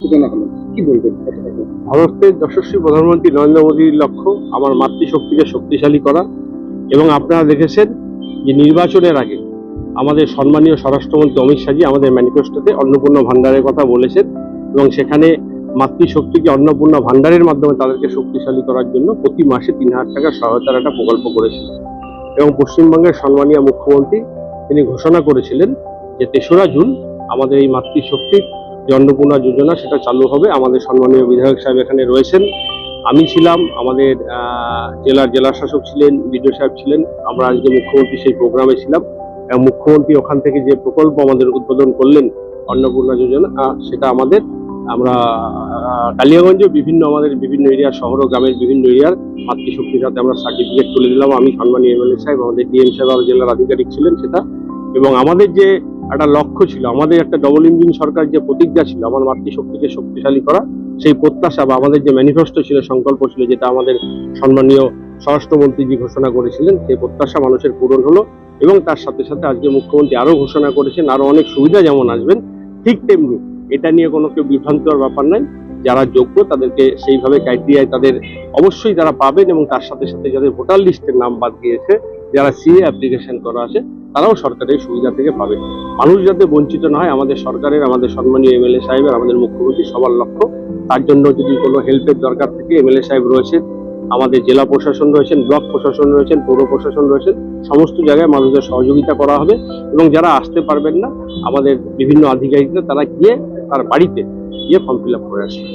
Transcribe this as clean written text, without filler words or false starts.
সূচনা হলো, কি বলবেন? ভারতের যশস্বী প্রধানমন্ত্রী নরেন্দ্র মোদীর লক্ষ্য আমার মাতৃশক্তিকে শক্তিশালী করা। এবং আপনারা দেখেছেন যে নির্বাচনের আগে আমাদের সম্মানীয় স্বরাষ্ট্রমন্ত্রী অমিত শাহজি আমাদের ম্যানিফেস্টোতে অন্নপূর্ণা ভান্ডারের কথা বলেছেন এবং সেখানে মাতৃশক্তিকে অন্নপূর্ণা ভান্ডারের মাধ্যমে তাদেরকে শক্তিশালী করার জন্য প্রতি মাসে 3,000 টাকা সহায়তার একটা প্রকল্প করেছিলেন। এবং পশ্চিমবঙ্গের সম্মানীয় মুখ্যমন্ত্রী তিনি ঘোষণা করেছিলেন যে 3রা জুন আমাদের এই মাতৃশক্তির যে অন্নপূর্ণা যোজনা সেটা চালু হবে। আমাদের সম্মানীয় বিধায়ক সাহেব এখানে রয়েছেন, আমি ছিলাম, আমাদের জেলা শাসক ছিলেন, বিডিও সাহেব ছিলেন, আমরা আজকে মুখ্যমন্ত্রী সেই প্রোগ্রামে ছিলাম এবং মুখ্যমন্ত্রী ওখান থেকে যে প্রকল্প আমাদের উদ্বোধন করলেন অন্নপূর্ণা যোজনা, সেটা আমরা কালিয়াগঞ্জে আমাদের বিভিন্ন এরিয়া, শহর ও গ্রামের বিভিন্ন এরিয়ার মাতৃশক্তির সাথে আমরা সার্টিফিকেট তুলে দিলাম। আমি সম্মানীয় এমএলএ সাহেব, আমাদের ডিএম সাহেব আর জেলার আধিকারিক ছিলেন সেটা। এবং আমাদের যে একটা লক্ষ্য ছিল, আমাদের একটা ডবল ইঞ্জিন সরকার যে প্রতিজ্ঞা ছিল আমার মাতৃশক্তিকে শক্তিশালী করা, সেই প্রত্যাশা বা আমাদের যে ম্যানিফেস্টো ছিল, সংকল্প ছিল, যেটা আমাদের সম্মানীয় স্বরাষ্ট্রমন্ত্রীজি ঘোষণা করেছিলেন, সেই প্রত্যাশা মানুষের পূরণ হলো। এবং তার সাথে সাথে আজকে মুখ্যমন্ত্রী আরো ঘোষণা করেছেন আরো অনেক সুবিধা যেমন আসবেন, ঠিক তেমনি এটা নিয়ে কোনো কেউ বিভ্রান্ত হওয়ার ব্যাপার নাই। যারা যোগ্য তাদেরকে সেইভাবে ক্রাইটেরিয়ায় তাদের অবশ্যই তারা পাবেন। এবং তার সাথে সাথে যাদের ভোটার লিস্টের নাম বাদ দিয়েছে, যারা সিএ অ্যাপ্লিকেশন করা আছে, তারাও সরকারের সুবিধা থেকে পাবে। মানুষ যাতে বঞ্চিত না হয়, আমাদের সরকারের, আমাদের সম্মানীয় এমএলএ সাহেবের, আমাদের মুখ্যমন্ত্রী সবার লক্ষ্য। তার জন্য যদি কোনো হেল্পের দরকার থাকে, এমএলএ সাহেব রয়েছেন, আমাদের জেলা প্রশাসন রয়েছেন, ব্লক প্রশাসন রয়েছেন, পৌর প্রশাসন রয়েছেন, সমস্ত জায়গায় মানুষদের সহযোগিতা করা হবে। এবং যারা আসতে পারবেন না, আমাদের বিভিন্ন আধিকারিকরা তারা গিয়ে তার বাড়িতে গিয়ে ফর্ম ফিল আপ করে আসবে।